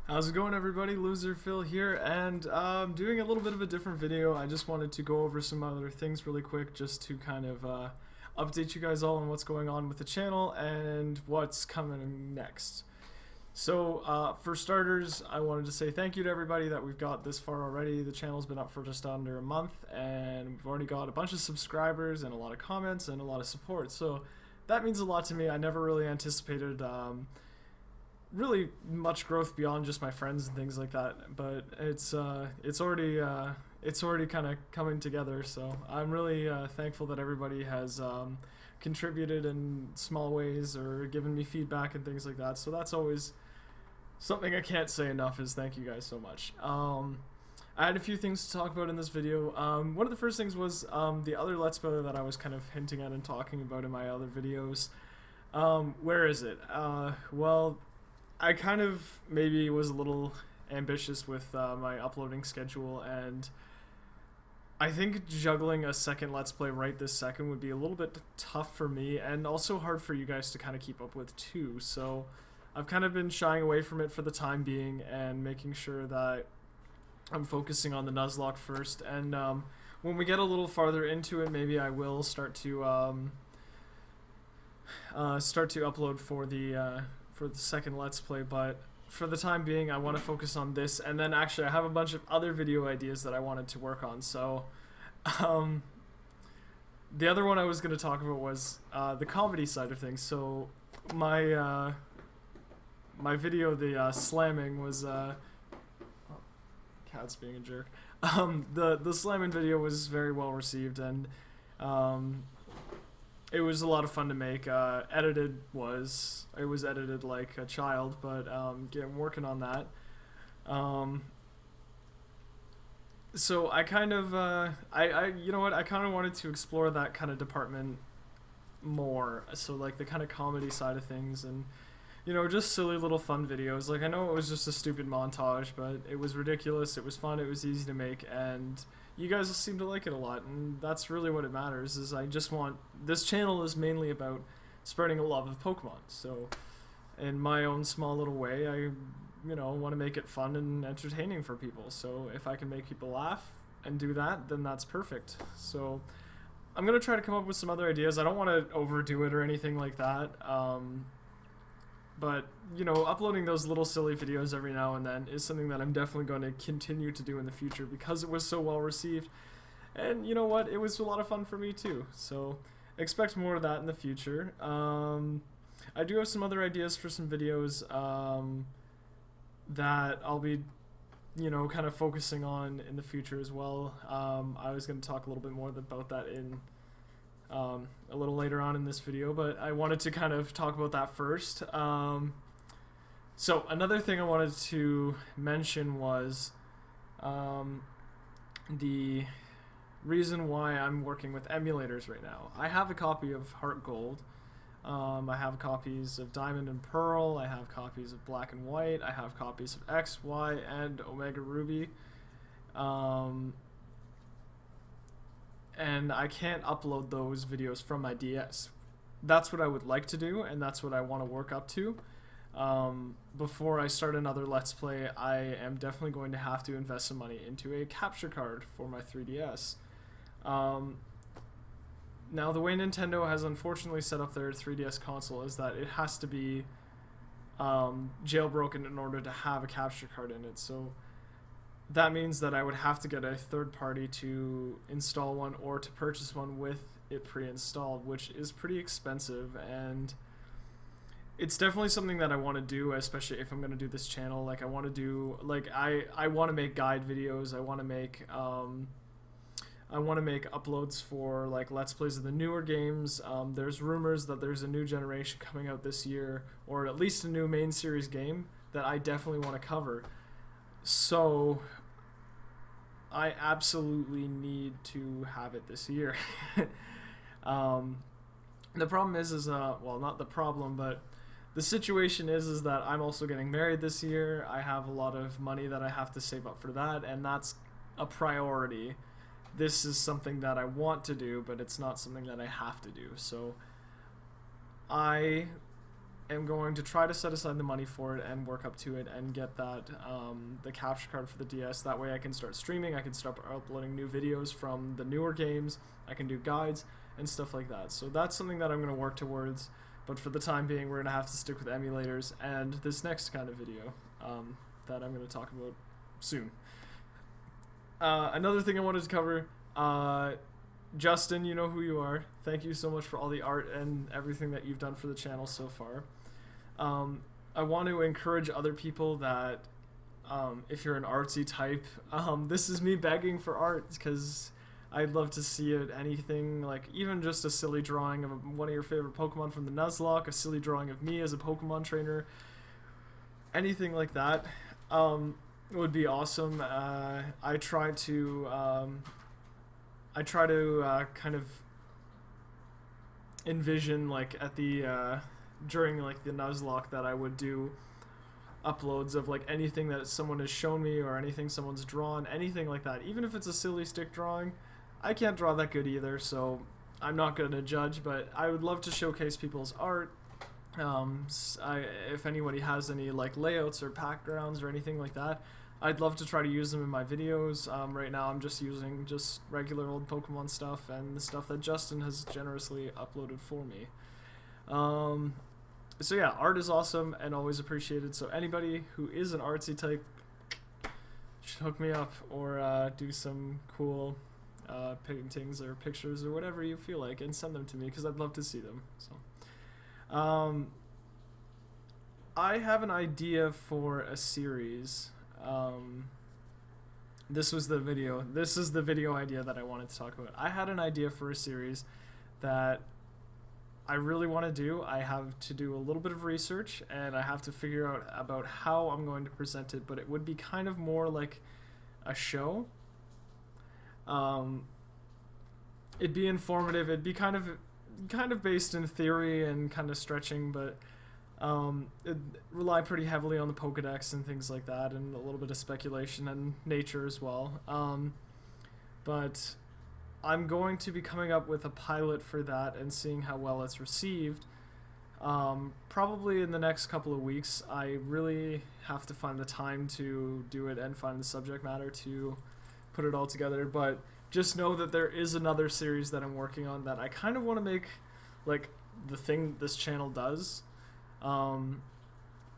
How's it going, everybody? Loser Phil here, and doing a little bit of a different video. I just wanted to go over some other things really quick just to kind of update you guys all on what's going on with the channel and what's coming next. So for starters, I wanted to say thank you to everybody that we've got this far already. The channel's been up for just under a month, and we've already got a bunch of subscribers and a lot of comments and a lot of support. So that means a lot to me. I never really anticipated really much growth beyond just my friends and things like that, but it's already kind of coming together. So I'm really thankful that everybody has contributed in small ways or given me feedback and things like that. So that's always something I can't say enough, is thank you guys so much. I had a few things to talk about in this video. One of the first things was the other Let's Play that I was kind of hinting at and talking about in my other videos. Where is it? Well, I kind of maybe was a little ambitious with my uploading schedule, and I think juggling a second Let's Play right this second would be a little bit tough for me, and also hard for you guys to kind of keep up with too. So I've kind of been shying away from it for the time being and making sure that I'm focusing on the Nuzlocke first, and when we get a little farther into it, maybe I will start to upload for the second Let's Play. But for the time being, I want to focus on this, and then actually I have a bunch of other video ideas that I wanted to work on. So the other one I was going to talk about was the comedy side of things. So my video, the slamming, was cat's being a jerk. The slamming video was very well received, and it was a lot of fun to make. It was edited like a child, but I'm working on that. So I kind of you know what, I kind of wanted to explore that kind of department more. So like the kind of comedy side of things, and you know, just silly little fun videos. Like, I know it was just a stupid montage, but it was ridiculous, it was fun, it was easy to make, and you guys seem to like it a lot, and that's really what it matters. Is I just want, this channel is mainly about spreading a love of Pokemon. So in my own small little way, I, you know, want to make it fun and entertaining for people. So if I can make people laugh and do that, then that's perfect. So I'm gonna try to come up with some other ideas. I don't want to overdo it or anything like that. But, you know, uploading those little silly videos every now and then is something that I'm definitely going to continue to do in the future, because it was so well received. And you know what? It was a lot of fun for me too. So expect more of that in the future. I do have some other ideas for some videos that I'll be, you know, kind of focusing on in the future as well. I was going to talk a little bit more about that in a little later on in this video, but I wanted to kind of talk about that first. So another thing I wanted to mention was the reason why I'm working with emulators right now. I have a copy of Heart Gold. I have copies of Diamond and Pearl. I have copies of Black and White. I have copies of X, Y, and Omega Ruby. And I can't upload those videos from my DS. That's what I would like to do, and that's what I want to work up to. Before I start another Let's Play, I am definitely going to have to invest some money into a capture card for my 3DS. Now, the way Nintendo has unfortunately set up their 3DS console is that it has to be jailbroken in order to have a capture card in it. So that means that I would have to get a third party to install one or to purchase one with it pre-installed, which is pretty expensive, and it's definitely something that I want to do, especially if I'm going to do this channel. Like, I want to do, like, I want to make guide videos. I want to make uploads for like Let's Plays of the newer games. There's rumors that there's a new generation coming out this year, or at least a new main series game that I definitely want to cover. So I absolutely need to have it this year. The problem is well, not the problem, but the situation is that I'm also getting married this year. I have a lot of money that I have to save up for that, and that's a priority. This is something that I want to do, but it's not something that I have to do. So I am going to try to set aside the money for it and work up to it and get that the capture card for the DS. That way I can start streaming, I can start uploading new videos from the newer games, I can do guides and stuff like that. So that's something that I'm going to work towards, but for the time being we're going to have to stick with emulators and this next kind of video that I'm going to talk about soon. Another thing I wanted to cover, Justin, you know who you are. Thank you so much for all the art and everything that you've done for the channel so far. I want to encourage other people that if you're an artsy type, this is me begging for art, because I'd love to see it. Anything, like even just a silly drawing of one of your favorite Pokemon from the Nuzlocke, a silly drawing of me as a Pokemon trainer, anything like that would be awesome. I try to kind of envision, like at the during like the Nuzlocke, that I would do uploads of like anything that someone has shown me or anything someone's drawn, anything like that. Even if it's a silly stick drawing, I can't draw that good either, so I'm not going to judge, but I would love to showcase people's art. If anybody has any like layouts or backgrounds or anything like that, I'd love to try to use them in my videos. Right now I'm just using just regular old Pokemon stuff and the stuff that Justin has generously uploaded for me. So yeah, art is awesome and always appreciated, so anybody who is an artsy type should hook me up or do some cool paintings or pictures or whatever you feel like and send them to me, because I'd love to see them. So I have an idea for a series. This is the video idea that I wanted to talk about. I had an idea for a series that I really want to do. I have to do a little bit of research and I have to figure out about how I'm going to present it, but it would be kind of more like a show. It'd be informative, it'd be kind of based in theory and kind of stretching, but it'd rely pretty heavily on the Pokedex and things like that, and a little bit of speculation and nature as well. But I'm going to be coming up with a pilot for that and seeing how well it's received. Probably in the next couple of weeks. I really have to find the time to do it and find the subject matter to put it all together, but just know that there is another series that I'm working on that I kind of want to make like the thing this channel does. I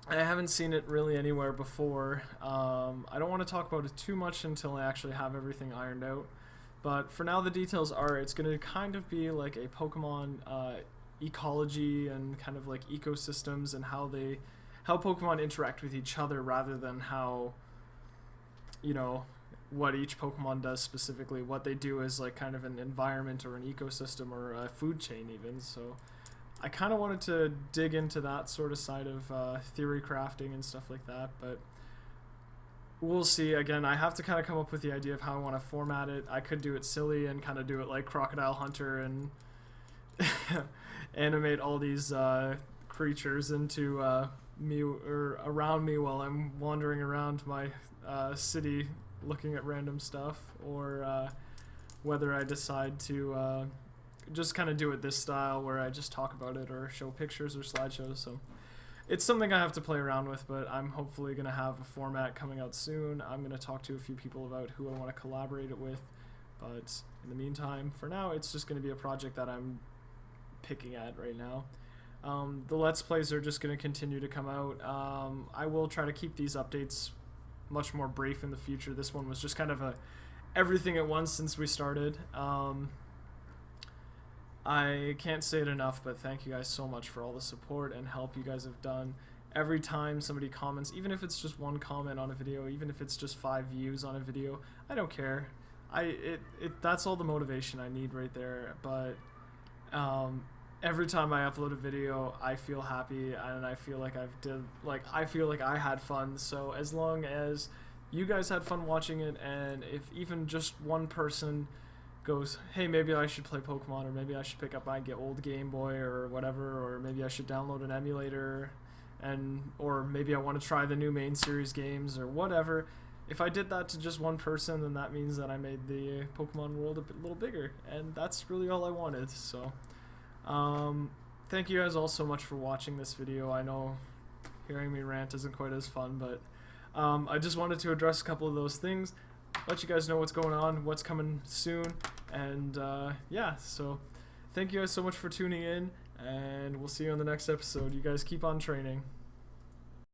haven't seen it really anywhere before. I don't want to talk about it too much until I actually have everything ironed out. But for now, the details are it's going to kind of be like a Pokemon ecology and kind of like ecosystems and how Pokemon interact with each other, rather than how, you know, what each Pokemon does specifically. What they do is like kind of an environment or an ecosystem or a food chain even. So I kind of wanted to dig into that sort of side of theory crafting and stuff like that, but we'll see. Again, I have to kind of come up with the idea of how I want to format it. I could do it silly and kind of do it like Crocodile Hunter and animate all these creatures into me or around me while I'm wandering around my city looking at random stuff, or whether I decide to just kind of do it this style where I just talk about it or show pictures or slideshows. So it's something I have to play around with, but I'm hopefully going to have a format coming out soon. I'm going to talk to a few people about who I want to collaborate it with, but in the meantime, for now, it's just going to be a project that I'm picking at right now. The Let's Plays are just going to continue to come out. I will try to keep these updates much more brief in the future. This one was just kind of a everything at once since we started. I can't say it enough, but thank you guys so much for all the support and help you guys have done. Every time somebody comments, even if it's just one comment on a video, even if it's just 5 views on a video, I don't care. That's all the motivation I need right there. But every time I upload a video, I feel happy and I feel like I feel like I had fun. So as long as you guys had fun watching it, and if even just one person goes, hey, maybe I should play Pokemon, or maybe I should pick up my old Game Boy or whatever, or maybe I should download an emulator, or maybe I want to try the new main series games or whatever. If I did that to just one person, then that means that I made the Pokemon world a little bigger, and that's really all I wanted. So thank you guys all so much for watching this video. I know hearing me rant isn't quite as fun, but I just wanted to address a couple of those things, let you guys know what's going on, what's coming soon, and yeah, so thank you guys so much for tuning in, and we'll see you on the next episode. You guys keep on training.